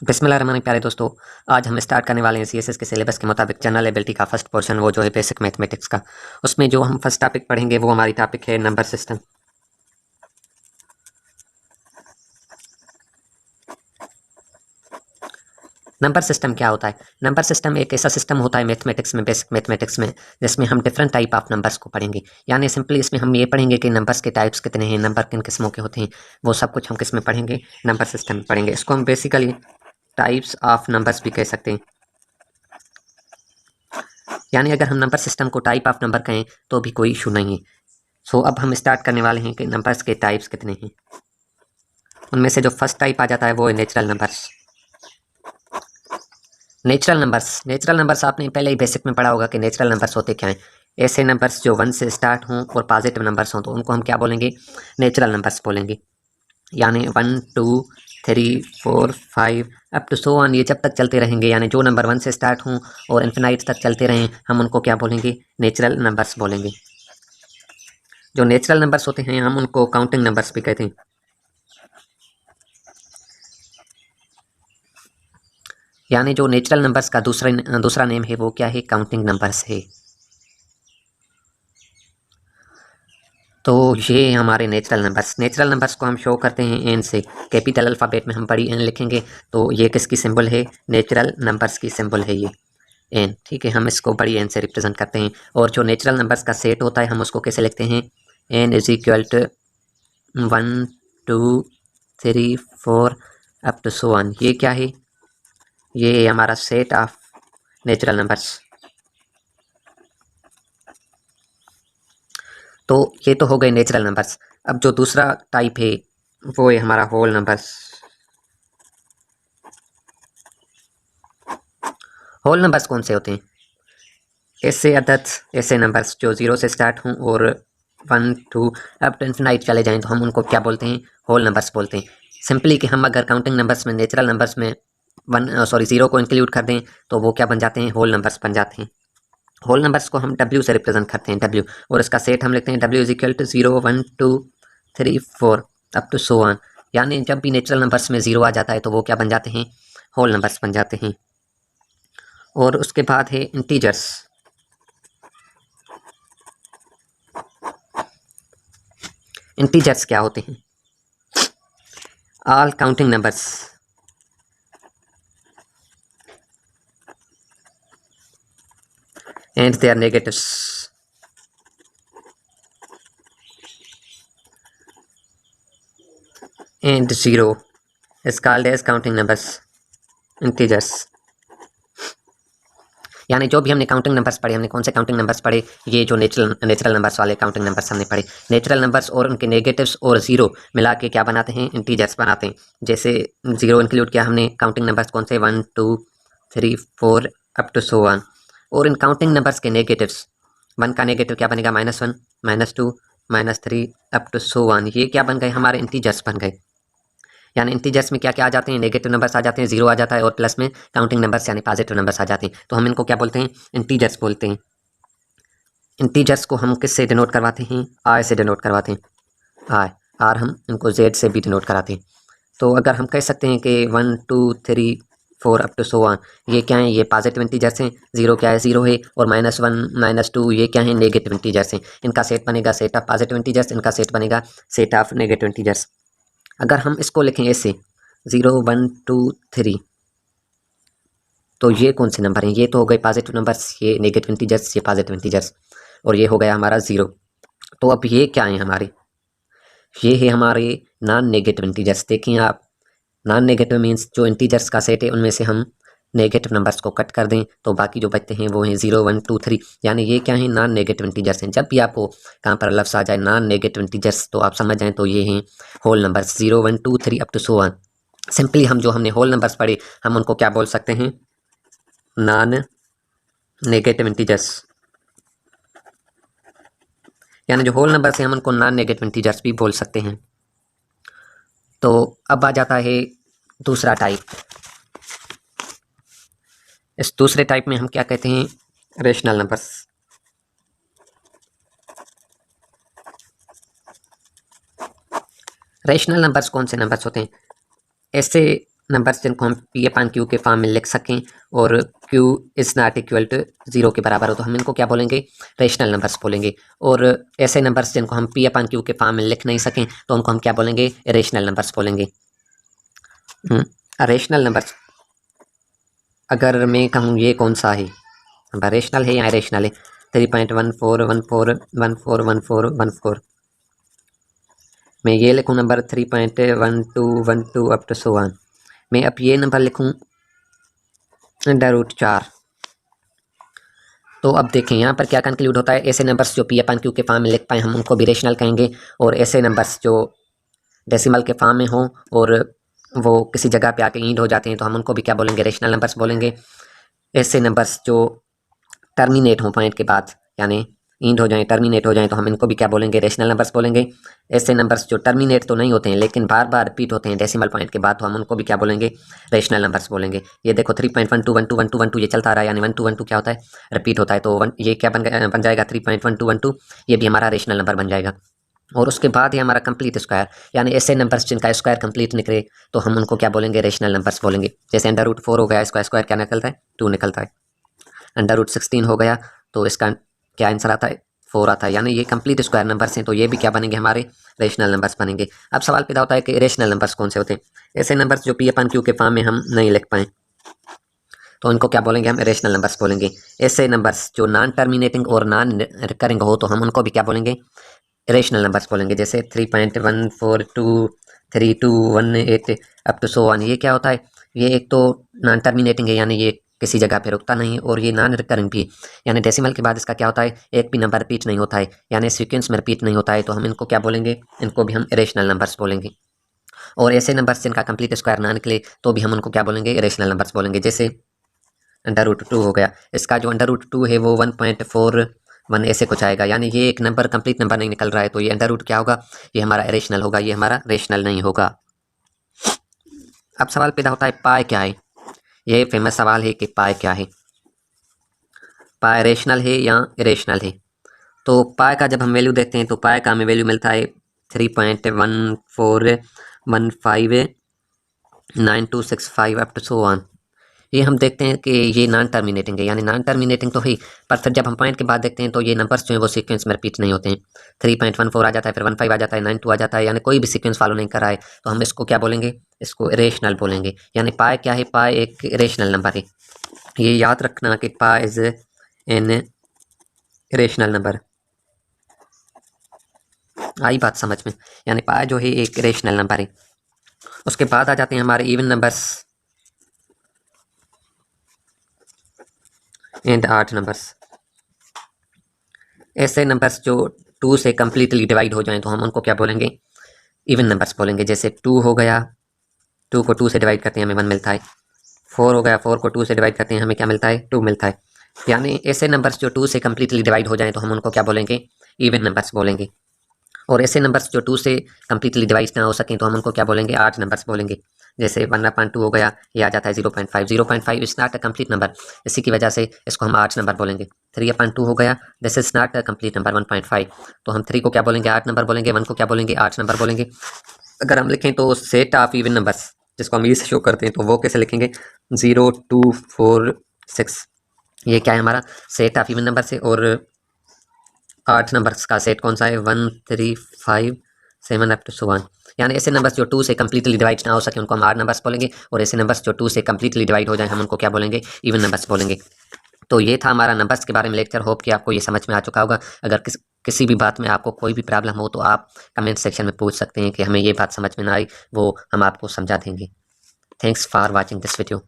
बिस्मिल्लाहिर्रहमानिर्रहीम प्यारे दोस्तों, आज हम स्टार्ट करने वाले हैं सीएसएस के सिलेबस के मुताबिक जनरल एबिलिटी का फर्स्ट पोर्शन, वो जो है बेसिक मैथमेटिक्स का। उसमें जो हम फर्स्ट टॉपिक पढ़ेंगे वो हमारी टॉपिक है नंबर सिस्टम। नंबर सिस्टम क्या होता है? नंबर सिस्टम एक ऐसा सिस्टम होता है मैथमेटिक्स में, बेसिक मैथमेटिक्स में, जिसमें हम डिफरेंट टाइप ऑफ नंबर्स को पढ़ेंगे। यानी सिंपली इसमें हम ये पढ़ेंगे कि नंबर्स के टाइप्स कितने हैं, नंबर किन किस्मों के होते हैं, वो सब कुछ हम किस में पढ़ेंगे, नंबर सिस्टम में पढ़ेंगे। इसको हम बेसिकली टाइप्स ऑफ नंबर्स भी कह सकते हैं। यानी अगर हम नंबर सिस्टम को टाइप ऑफ नंबर कहें तो भी कोई इशू नहीं है। सो अब हम स्टार्ट करने वाले हैं कि नंबर्स के टाइप्स कितने हैं। उनमें से जो फर्स्ट टाइप आ जाता है वो है नेचुरल नंबर्स। नेचुरल नंबर्स आपने पहले ही बेसिक में पढ़ा होगा कि नेचुरल नंबर्स होते क्या हैं। ऐसे नंबर्स जो 1 से स्टार्ट हों और पॉजिटिव नंबर्स हों तो उनको हम क्या बोलेंगे? नेचुरल नंबर्स बोलेंगे। यानी 1 2 3 4 5 अप टू सो ऑन, ये जब तक चलते रहेंगे, यानी जो नंबर 1 से स्टार्ट हों और इन्फिनाइट तक चलते रहें, हम उनको क्या बोलेंगे? नेचुरल नंबर्स बोलेंगे। जो नेचुरल नंबर्स होते हैं हम उनको काउंटिंग नंबर्स भी कहते हैं। यानी जो नेचुरल नंबर्स का दूसरा नेम है वो क्या है? काउंटिंग नंबर्स है। तो ये हमारे नेचुरल नंबर्स को हम शो करते हैं एन से। कैपिटल अल्फ़ाबेट में हम बड़ी एन लिखेंगे तो ये किसकी सिंबल है? नेचुरल नंबर्स की सिंबल है ये एन। ठीक है, हम इसको बड़ी एन से रिप्रेजेंट करते हैं। और जो नेचुरल नंबर्स का सेट होता है हम उसको कैसे लिखते हैं? N is equal to 1 2 3 4 up to so on. ये क्या है? ये है हमारा सेट ऑफ नेचुरल नंबर्स। तो ये तो हो गए नेचुरल नंबर्स। अब जो दूसरा टाइप है वो है हमारा होल नंबर्स। होल नंबर्स कौन से होते हैं? ऐसे अदद, ऐसे नंबर्स जो 0 से स्टार्ट हों और 1 2 अप टू इन्फिनाइट चले जाएं तो हम उनको क्या बोलते हैं? होल नंबर्स बोलते हैं। सिंपली कि हम अगर काउंटिंग नंबर्स में, नेचुरल नंबर्स में 0 को इंक्लूड कर दें तो वो क्या बन जाते हैं? होल नंबर्स बन जाते हैं। होल नंबर्स को हम W से रिप्रेजेंट करते हैं, W, और इसका सेट हम लिखते हैं W is equal to 0 1 2 3 4 up to so on. यानी जब भी नेचुरल नंबर्स में 0 आ जाता है तो वो क्या बन जाते हैं? होल नंबर्स बन जाते हैं। और उसके बाद है इंटीजर्स। इंटीजर्स क्या होते हैं? All counting numbers and their negatives and 0 is called as counting numbers, integers। यानी जो भी हमने काउंटिंग नंबर्स पढ़े, हमने कौन से काउंटिंग नंबर्स पढ़े? ये जो नेचुरल नंबर्स वाले काउंटिंग नंबर्स हमने पढ़े। नेचुरल नंबर्स और उनके नेगेटिव्स और 0 मिला के क्या बनाते हैं? इंटीजर्स बनाते हैं। जैसे 0 इंक्लूड किया हमने, काउंटिंग नंबर्स कौन से? 1 2 3 4 अप टू सो ऑन। और इन काउंटिंग नंबर्स के नेगेटिव्स, 1 का नेगेटिव क्या बनेगा? -1 -2 -3 अप टू सो ऑन। ये क्या बन गए? हमारे इंटीजर्स बन गए। यानी इंटीजर्स में क्या क्या आ जाते हैं? नेगेटिव नंबर्स आ जाते हैं, 0 आ जाता है, और प्लस में काउंटिंग नंबर्स यानी पॉजिटिव नंबर्स आ जाते हैं। तो हम इनको क्या बोलते हैं? इंटीजर्स बोलते हैं। इंटीजर्स को हम किससे डिनोट करवाते हैं? आई से डिनोट करवाते हैं, आई। और हम इनको जेड से भी डिनोट कराते हैं। तो अगर हम कह सकते हैं कि 1 2 3 4 अप टू सो ऑन, ये क्या है? ये पॉजिटिव इंटीजर्स हैं। 0 क्या है? 0 है। और -1 -2 ये क्या है? नेगेटिव इंटीजर्स हैं। इनका सेट बनेगा सेट ऑफ पॉजिटिव इंटीजर्स, इनका सेट बनेगा सेट ऑफ नेगेटिव इंटीजर्स। अगर हम इसको लिखें ऐसे 0 1 2 3, तो ये कौन से नंबर हैं? ये तो हो गए पॉजिटिव नंबर्स, ये नेगेटिव इंटीजर्स, ये पॉजिटिव इंटीजर्स, और ये हो गया हमारा 0। तो अब ये क्या है हमारे? ये है हमारे नॉन नेगेटिव इंटीजर्स। देखिए आप, नॉन नेगेटिव मीन्स जो इंटीजर्स का सेट है उनमें से हम नेगेटिव नंबर्स को कट कर दें तो बाकी जो बचते हैं वो हैं 0 1 2 3। यानी ये क्या है? नॉन नेगेटिव इंटीजर्स हैं। जब भी आपको कहाँ पर लफ्ज़ आ जाए नॉन नेगेटिव इंटीजर्स तो आप समझ जाएं तो ये हैं whole numbers, 0 1 2 3 up to so on. Simply हम जो हमने होल नंबर्स पढ़े हम उनको क्या बोल सकते हैं? Non negative integers. यानी जो होल नंबर्स हैं हम उनको नॉन नेगेटिव इंटीजर्स भी बोल सकते हैं। तो अब आ जाता है दूसरा टाइप। इस दूसरे टाइप में हम क्या कहते हैं? Rational numbers. रेशनल नंबर्स कौन से नंबर्स होते हैं? ऐसे नंबर्स जिनको हम पी अपान क्यू के फॉर्म में लिख सकें और q is not equal to 0 के बराबर हो तो हम इनको क्या बोलेंगे, रेशनल नंबर्स बोलेंगे। और ऐसे नंबर्स जिनको हम पी अपान क्यू के फॉर्म में लिख नहीं सकें तो उनको हम क्या बोलेंगे, इरेशनल नंबर्स बोलेंगे। रेशनल नंबर्स अगर मैं कहूँ ये कौन सा है, रेशनल है या इरेशनल है, 3.1414141414, मैं ये लिखूँ number 3.1212 up to so on. मैं अब ये नंबर लिखूँ √4। तो अब देखें यहाँ पर क्या कंक्लूड होता है, ऐसे नंबर्स जो पी अपान क्यू के फॉर्म में लिख पाए हम उनको भी रेशनल कहेंगे, और ऐसे नंबर्स जो डेसिमल के फॉर्म में हों और वो किसी जगह पे आके ईंड हो जाते हैं तो हम उनको भी क्या बोलेंगे, रेशनल नंबर्स बोलेंगे। ऐसे नंबर्स जो टर्मिनेट हों पॉइंट के बाद, यानी ईंड हो जाएं, टर्मिनेट हो जाएं, तो हम इनको भी क्या बोलेंगे, रेशनल नंबर्स बोलेंगे। ऐसे नंबर्स जो टर्मिनेट तो नहीं होते हैं लेकिन बार बार रिपीट होते हैं डेसिमल पॉइंट के बाद, तो हम उनको भी क्या बोलेंगे, रेशनल नंबर्स बोलेंगे। ये देखो 3.121212 ये चलता रहा, यानी 1212 क्या होता है, रिपीट होता है, तो ये क्या बन जाएगा 3.1212, ये भी हमारा रेशनल नंबर बन जाएगा। और उसके बाद ये हमारा कंप्लीट स्क्वायर, यानी ऐसे नंबर्स जिनका स्क्वायर कंप्लीट निकले तो हम उनको क्या बोलेंगे, रेशनल नंबर्स बोलेंगे। जैसे √4 हो गया, इसका स्क्वायर क्या निकलता है, 2 निकलता है। √16 हो गया तो इसका क्या आंसर आता है, 4 आता है, यानी ये कंप्लीट स्क्वायर नंबर्स हैं, तो ये भी क्या बनेंगे, हमारे रेशनल नंबर्स बनेंगे। अब सवाल पैदा होता है कि रेशनल नंबर्स कौन से होते हैं, ऐसे नंबर्स जो पी अपान क्यू के फॉर्म में हम नहीं लिख पाएँ तो इनको क्या बोलेंगे, हम रेशनल नंबर्स बोलेंगे। ऐसे नंबर्स जो नॉन टर्मिनेटिंग और नॉन रिकरिंग हो तो हम उनको भी क्या बोलेंगे, रेशनल नंबर्स बोलेंगे। जैसे 3.142321 अप टू सो ऑन, ये क्या होता है, ये एक तो नॉन टर्मिनेटिंग है, यानी ये किसी जगह पे रुकता नहीं, और ये नॉन रिकरिंग भी, यानी डेसिमल के बाद इसका क्या होता है, एक भी नंबर रिपीट नहीं होता है, यानी सीक्वेंस में रिपीट नहीं होता है, तो हम इनको क्या बोलेंगे, इनको भी हम रेशनल नंबर्स बोलेंगे। और ऐसे नंबर्स जिनका कंप्लीट स्क्वायर ना निकले तो भी हम उनको क्या बोलेंगे, रेशनल नंबर्स बोलेंगे। जैसे √2 हो गया, इसका जो √2 है वो 1.41 ऐसे कुछ आएगा, यानी ये एक नंबर कंप्लीट नंबर नहीं निकल रहा है, तो ये √ क्या होगा, ये हमारा रेशनल होगा, ये हमारा रेशनल नहीं होगा। अब सवाल पैदा होता है पाई क्या है, ये फेमस सवाल है कि पाई क्या है, पाई रेशनल है या इरेशनल है। तो पाई का जब हम वैल्यू देखते हैं तो पाई का हमें वैल्यू मिलता है 3.14159265 अप टू सो ऑन। ये हम देखते हैं कि ये नॉन टर्मिनेटिंग है, यानी नॉन टर्मिनेटिंग तो है, पर फिर जब हम पॉइंट के बाद देखते हैं तो ये नंबर्स जो है वो सीक्वेंस में रिपीट नहीं होते हैं। 3.14 आ जाता है, फिर 15 आ जाता है, 92 आ जाता है, यानी कोई भी सीक्वेंस फॉलो नहीं कर रहा है, तो हम इसको क्या बोलेंगे, इसको इरेशनल बोलेंगे। यानी पाई क्या है, पाई एक इरेशनल नंबर है, ये याद रखना कि pi is an irrational number. आई बात समझ में, यानी पाई जो है एक इरेशनल नंबर है। उसके बाद आ जाते हैं हमारे even numbers and odd numbers. ऐसे नंबर्स जो 2 से कम्प्लीटली डिवाइड हो जाएं तो हम उनको क्या बोलेंगे, इवन नंबर्स बोलेंगे। जैसे 2 हो गया, 2 को 2 से डिवाइड करते हैं हमें 1 मिलता है। 4 हो गया, 4 को 2 से डिवाइड करते हैं हमें क्या मिलता है, 2 मिलता है। यानी ऐसे नंबर्स जो 2 से कम्प्लीटली डिवाइड हो जाएं तो हम उनको क्या बोलेंगे, इवन नंबर्स बोलेंगे। और ऐसे नंबर्स जो 2 से कम्प्लीटली डिवाइड ना हो सकें तो हम उनको क्या बोलेंगे, ऑड नंबर्स बोलेंगे। जैसे 1/2 हो गया, ये आ जाता है 0.5। 0.5 is not a complete number, इसी की वजह से इसको हम ऑड नंबर बोलेंगे। 3/2 हो गया, this is not a complete number 1.5, तो हम 3 को क्या बोलेंगे, ऑड नंबर बोलेंगे, 1 को क्या बोलेंगे, ऑड नंबर बोलेंगे। अगर हम लिखें तो सेट ऑफ इवन नंबर्स, जिसको हम ये शो करते हैं, तो वो कैसे लिखेंगे, 0 2 4 6, ये क्या है हमारा सेट ऑफ इवन नंबर से। और 8 नंबर्स का सेट कौन सा है, 1 3 5 7 अप टू सो ऑन। यानी ऐसे नंबर्स जो 2 से कम्प्लीटली डिवाइड ना हो सके उनको हम ऑड नंबर्स बोलेंगे, और ऐसे नंबर्स जो 2 से कम्प्लीटली डिवाइड हो जाए हम उनको क्या बोलेंगे, इवन नंबर्स बोलेंगे। तो ये था हमारा नंबर्स के बारे में लेक्चर, होप कि आपको ये समझ में आ चुका होगा। अगर किसी भी बात में आपको कोई भी प्रॉब्लम हो तो आप कमेंट सेक्शन में पूछ सकते हैं कि हमें ये बात समझ में ना आई, वो हम आपको समझा देंगे। Thanks for watching this video.